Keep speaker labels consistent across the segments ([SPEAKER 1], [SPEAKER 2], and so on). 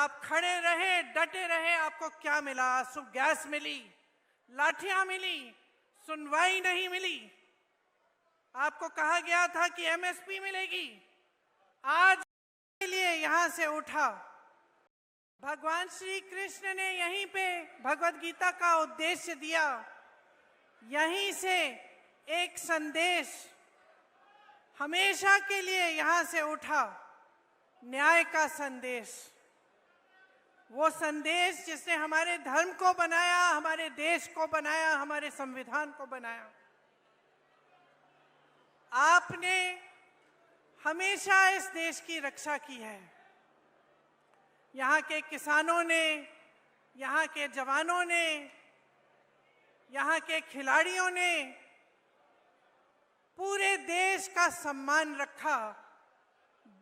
[SPEAKER 1] आप खड़े रहे, डटे रहे। आपको क्या मिला? सुबह गैस मिली, लाठियां मिली, सुनवाई नहीं मिली। आपको कहा गया था कि एमएसपी मिलेगी। आज के लिए यहां से उठा। भगवान श्री कृष्ण ने यहीं पे भगवत गीता का उद्देश्य दिया। यहीं से एक संदेश हमेशा के लिए यहां से उठा, न्याय का संदेश। वो संदेश जिसने हमारे धर्म को बनाया, हमारे देश को बनाया, हमारे संविधान को बनाया। आपने हमेशा इस देश की रक्षा की है। यहाँ के किसानों ने, यहाँ के जवानों ने, यहाँ के खिलाड़ियों ने पूरे देश का सम्मान रखा,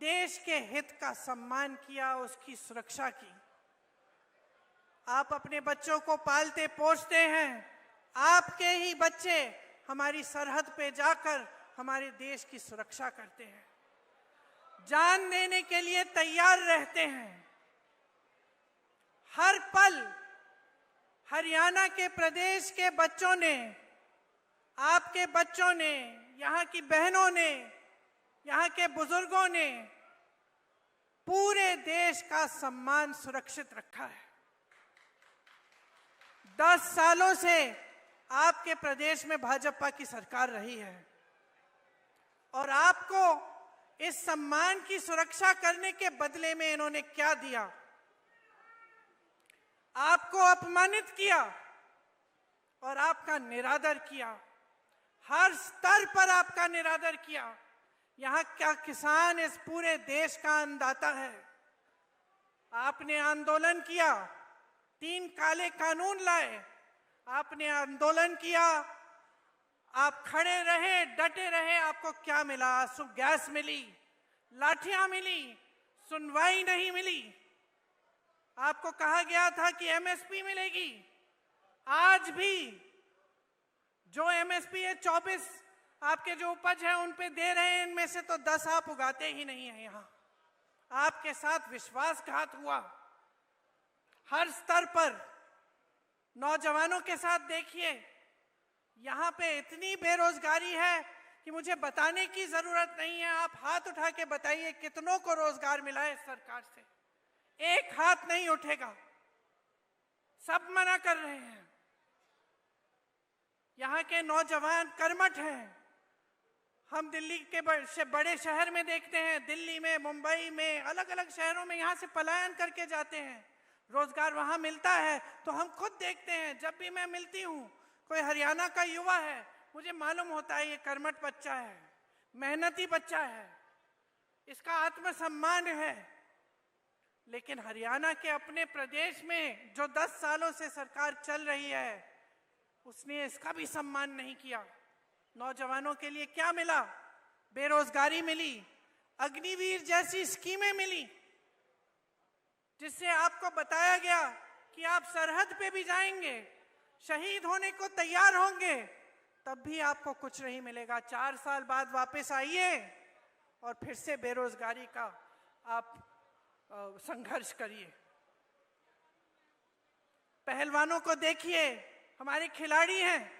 [SPEAKER 1] देश के हित का सम्मान किया, उसकी सुरक्षा की। आप अपने बच्चों को पालते पोसते हैं। आपके ही बच्चे हमारी सरहद पे जाकर हमारे देश की सुरक्षा करते हैं, जान देने के लिए तैयार रहते हैं। हर पल हरियाणा के प्रदेश के बच्चों ने, आपके बच्चों ने, यहाँ की बहनों ने, यहाँ के बुजुर्गों ने पूरे देश का सम्मान सुरक्षित रखा है। 10 सालों से आपके प्रदेश में भाजपा की सरकार रही है और आपको इस सम्मान की सुरक्षा करने के बदले में इन्होंने क्या दिया? आपको अपमानित किया और आपका निरादर किया। हर स्तर पर आपका निरादर किया। यहाँ का किसान इस पूरे देश का अन्नदाता है। आपने आंदोलन किया, 3 काले कानून लाए, आपने आंदोलन किया, आप खड़े रहे, डटे रहे। आपको क्या मिला? सुबह गैस मिली, लाठियां मिली, सुनवाई नहीं मिली। आपको कहा गया था कि एमएसपी मिलेगी। आज भी जो एमएसपी है 24 आपके जो उपज है उन पे दे रहे हैं, इनमें से तो 10 आप उगाते ही नहीं है। यहाँ आपके साथ विश्वासघात हुआ हर स्तर पर। नौजवानों के साथ देखिए, यहाँ पे इतनी बेरोजगारी है कि मुझे बताने की जरूरत नहीं है। आप हाथ उठा के बताइए कितनों को रोजगार मिला है इस सरकार से। एक हाथ नहीं उठेगा, सब मना कर रहे हैं। यहाँ के नौजवान कर्मठ हैं। हम दिल्ली के बड़े शहर में देखते हैं, दिल्ली में, मुंबई में, अलग अलग शहरों में यहाँ से पलायन करके जाते हैं। रोजगार वहाँ मिलता है तो हम खुद देखते हैं। जब भी मैं मिलती हूँ, कोई हरियाणा का युवा है, मुझे मालूम होता है ये कर्मठ बच्चा है, मेहनती बच्चा है, इसका आत्मसम्मान है। लेकिन हरियाणा के अपने प्रदेश में जो 10 सालों से सरकार चल रही है, उसने इसका भी सम्मान नहीं किया। नौजवानों के लिए क्या मिला? बेरोजगारी मिली, अग्निवीर जैसी स्कीमें मिली, जिससे आपको बताया गया कि आप सरहद पे भी जाएंगे, शहीद होने को तैयार होंगे, तब भी आपको कुछ नहीं मिलेगा। 4 साल बाद वापस आइए और फिर से बेरोजगारी का आप संघर्ष करिए। पहलवानों को देखिए, हमारे खिलाड़ी हैं,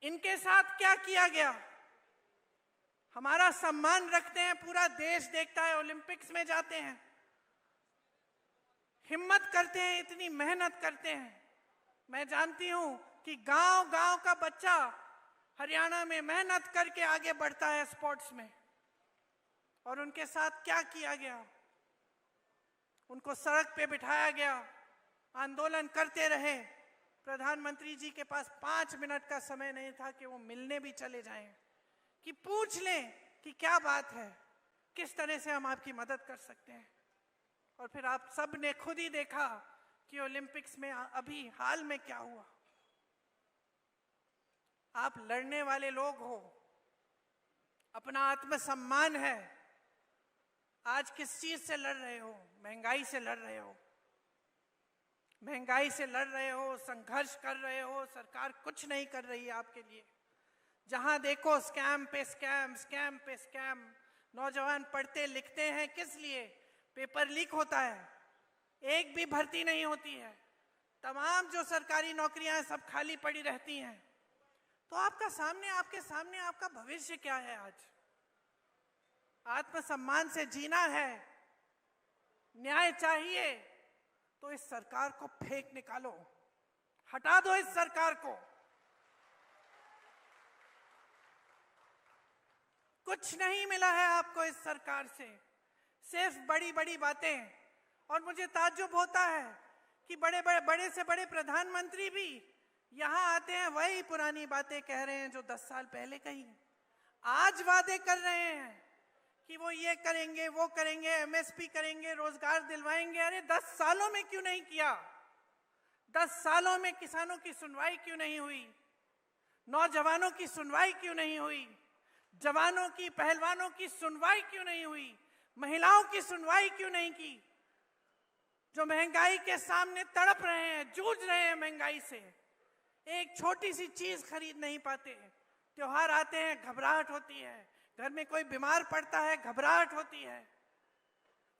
[SPEAKER 1] इनके साथ क्या किया गया? हमारा सम्मान रखते हैं, पूरा देश देखता है, ओलंपिक्स में जाते हैं, हिम्मत करते हैं, इतनी मेहनत करते हैं। मैं जानती हूं कि गांव-गांव का बच्चा हरियाणा में मेहनत करके आगे बढ़ता है स्पोर्ट्स में। और उनके साथ क्या किया गया? उनको सड़क पे बिठाया गया, आंदोलन करते रहे। प्रधानमंत्री जी के पास 5 मिनट का समय नहीं था कि वो मिलने भी चले जाएं, कि पूछ लें कि क्या बात है, किस तरह से हम आपकी मदद कर सकते हैं। और फिर आप सब ने खुद ही देखा कि ओलंपिक्स में अभी हाल में क्या हुआ। आप लड़ने वाले लोग हो, अपना आत्मसम्मान है। आज किस चीज से लड़ रहे हो? महंगाई से लड़ रहे हो, महंगाई से लड़ रहे हो, संघर्ष कर रहे हो। सरकार कुछ नहीं कर रही है आपके लिए। जहां देखो स्कैम पे स्कैम, स्कैम पे स्कैम। नौजवान पढ़ते लिखते हैं किस लिए? पेपर लीक होता है, एक भी भर्ती नहीं होती है, तमाम जो सरकारी नौकरियां हैं सब खाली पड़ी रहती हैं। तो आपके सामने आपका भविष्य क्या है? आज आत्मसम्मान से जीना है, न्याय चाहिए, तो इस सरकार को फेंक निकालो, हटा दो इस सरकार को। कुछ नहीं मिला है आपको इस सरकार से, सिर्फ बड़ी बड़ी बातें। और मुझे ताज्जुब होता है कि बड़े से बड़े प्रधानमंत्री भी यहां आते हैं, वही पुरानी बातें कह रहे हैं जो 10 साल पहले कही। आज वादे कर रहे हैं कि वो ये करेंगे, वो करेंगे, एमएसपी करेंगे, रोजगार दिलवाएंगे। अरे 10 सालों में क्यों नहीं किया? 10 सालों में किसानों की सुनवाई क्यों नहीं हुई? नौजवानों की सुनवाई क्यों नहीं हुई? जवानों की, पहलवानों की सुनवाई क्यों नहीं हुई? महिलाओं की सुनवाई क्यों नहीं की? जो महंगाई के सामने तड़प रहे हैं, जूझ रहे हैं महंगाई से, एक छोटी सी चीज खरीद नहीं पाते। त्योहार आते हैं, घबराहट होती है, घर में कोई बीमार पड़ता है, घबराहट होती है,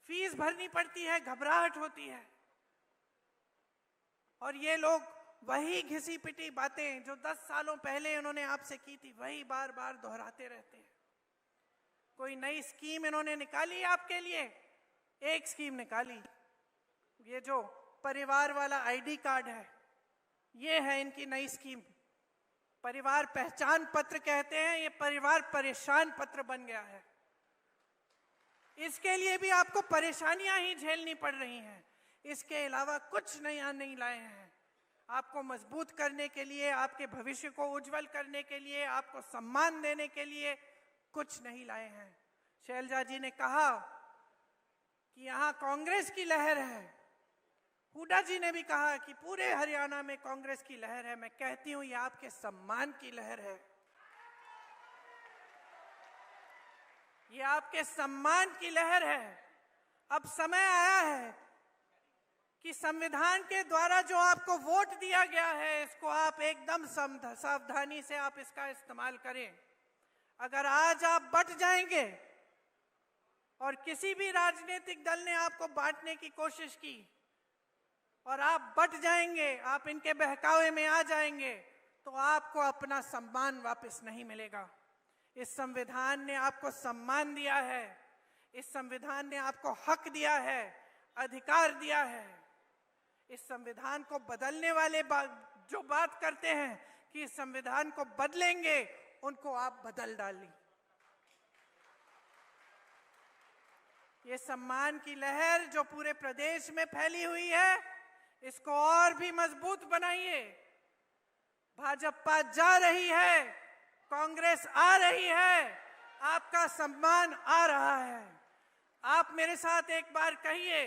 [SPEAKER 1] फीस भरनी पड़ती है, घबराहट होती है। और ये लोग वही घिसी पिटी बातें जो 10 सालों पहले इन्होंने आपसे की थी, वही बार बार दोहराते रहते हैं। कोई नई स्कीम इन्होंने निकाली आपके लिए? एक स्कीम निकाली, ये जो परिवार वाला आईडी कार्ड है, ये है इनकी नई स्कीम। परिवार पहचान पत्र कहते हैं, ये परिवार परेशान पत्र बन गया है। इसके लिए भी आपको परेशानियां ही झेलनी पड़ रही हैं। इसके अलावा कुछ नया नहीं लाए हैं। आपको मजबूत करने के लिए, आपके भविष्य को उज्जवल करने के लिए, आपको सम्मान देने के लिए कुछ नहीं लाए हैं। शैलजा जी ने कहा कि यहाँ कांग्रेस की लहर है। हुड्डा जी ने भी कहा कि पूरे हरियाणा में कांग्रेस की लहर है। मैं कहती हूं ये आपके सम्मान की लहर है, ये आपके सम्मान की लहर है। अब समय आया है कि संविधान के द्वारा जो आपको वोट दिया गया है, इसको आप एकदम सावधानी से आप इसका इस्तेमाल करें। अगर आज आप बट जाएंगे और किसी भी राजनीतिक दल ने आपको बांटने की कोशिश की और आप बट जाएंगे, आप इनके बहकावे में आ जाएंगे, तो आपको अपना सम्मान वापस नहीं मिलेगा। इस संविधान ने आपको सम्मान दिया है, इस संविधान ने आपको हक दिया है, अधिकार दिया है। इस संविधान को बदलने वाले जो बात करते हैं कि इस संविधान को बदलेंगे, उनको आप बदल डालें। ये सम्मान की लहर जो पूरे प्रदेश में फैली हुई है, इसको और भी मजबूत बनाइए। भाजपा जा रही है, कांग्रेस आ रही है, आपका सम्मान आ रहा है। आप मेरे साथ एक बार कहिए,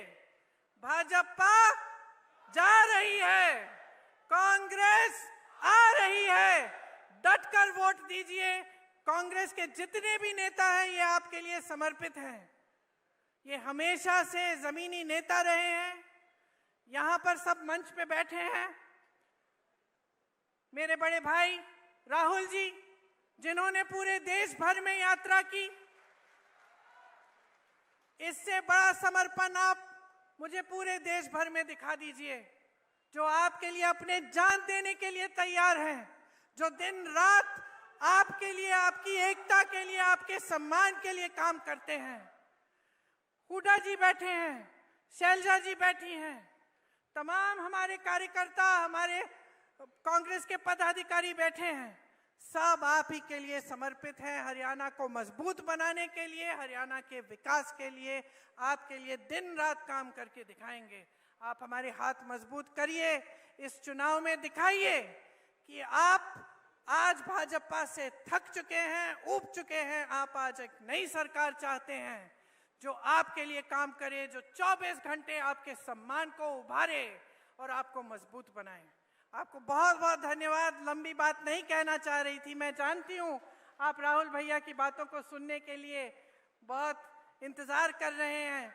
[SPEAKER 1] भाजपा जा रही है, कांग्रेस आ रही है। डटकर वोट दीजिए। कांग्रेस के जितने भी नेता हैं, ये आपके लिए समर्पित हैं। ये हमेशा से जमीनी नेता रहे हैं। यहां पर सब मंच पे बैठे हैं मेरे बड़े भाई राहुल जी, जिन्होंने पूरे देश भर में यात्रा की। इससे बड़ा समर्पण आप मुझे पूरे देश भर में दिखा दीजिए, जो आपके लिए अपने जान देने के लिए तैयार हैं, जो दिन रात आपके लिए, आपकी एकता के लिए, आपके सम्मान के लिए काम करते हैं। हुड्डा जी बैठे हैं, शैलजा जी बैठी हैं, तमाम हमारे कार्यकर्ता, हमारे कांग्रेस के पदाधिकारी बैठे हैं, सब आप ही के लिए समर्पित हैं। हरियाणा को मजबूत बनाने के लिए, हरियाणा के विकास के लिए, आपके लिए दिन रात काम करके दिखाएंगे। आप हमारे हाथ मजबूत करिए। इस चुनाव में दिखाइए कि आप आज भाजपा से थक चुके हैं, ऊब चुके हैं। आप आज एक नई सरकार चाहते हैं जो आपके लिए काम करे, जो 24 घंटे आपके सम्मान को उभारे और आपको मजबूत बनाए। आपको बहुत बहुत धन्यवाद। लंबी बात नहीं कहना चाह रही थी, मैं जानती हूँ आप राहुल भैया की बातों को सुनने के लिए बहुत इंतजार कर रहे हैं,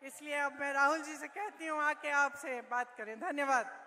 [SPEAKER 1] इसलिए अब मैं राहुल जी से कहती हूँ आके आपसे बात करें। धन्यवाद।